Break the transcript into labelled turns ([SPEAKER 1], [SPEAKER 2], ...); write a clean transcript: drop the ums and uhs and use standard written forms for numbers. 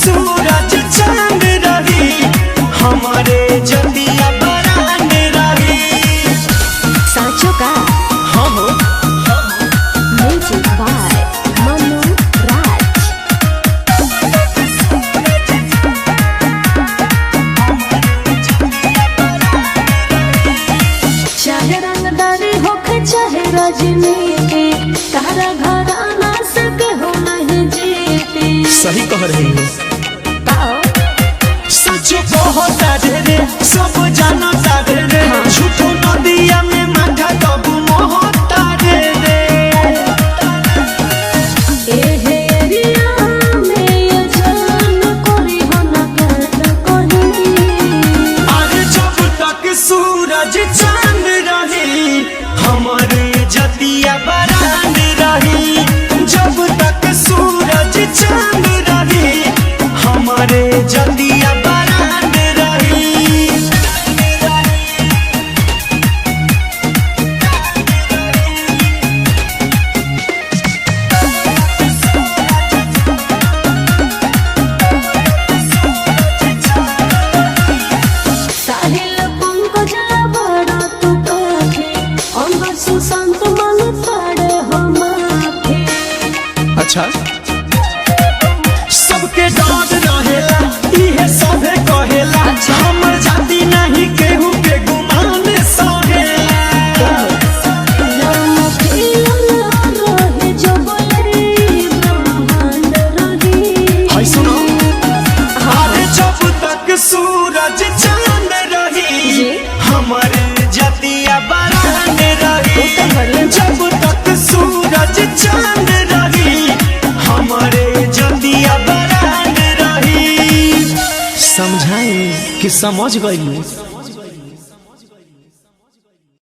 [SPEAKER 1] सूरज चांद रही हमारे जतिया बरांड रही।
[SPEAKER 2] साचो का
[SPEAKER 1] हम
[SPEAKER 2] म्यूजिक बाय मनु राज। चाहे रंगदारी होके चाहे राजनीति, तारा घराना से केहू नहीं जीती।
[SPEAKER 1] सही कह रही हो। सच कहता रे सब जानता रे झूठो नदिया में माथा तब मोहता रे
[SPEAKER 2] एहे एरिया में ये जान कोरी हो ना कहीं।
[SPEAKER 1] अरे जब तक सूरज चांद रही हमारे जतिया बरांड रही। जब तक सूरज चांद रही हमारे जतिया बरांड रही।
[SPEAKER 2] साहिल पंकज बड़ा तू काफी, अंग सुशांत मन ताड़े हो माफी।
[SPEAKER 1] अच्छा सबके डर रहेला इहे सभे कहेला। हमर जाति नहीं केहू के गुमान सहेला।
[SPEAKER 2] नाम खिलल रहे जो बोले ब्रह्मांड रही।
[SPEAKER 1] हाय सुनो अरे जब तक सूरज चांद रही हमारे जतिया बरांड रही। जब तक सूरज चांद रही हमारे जतिया बरांड रही। समझाई कि समझ गई।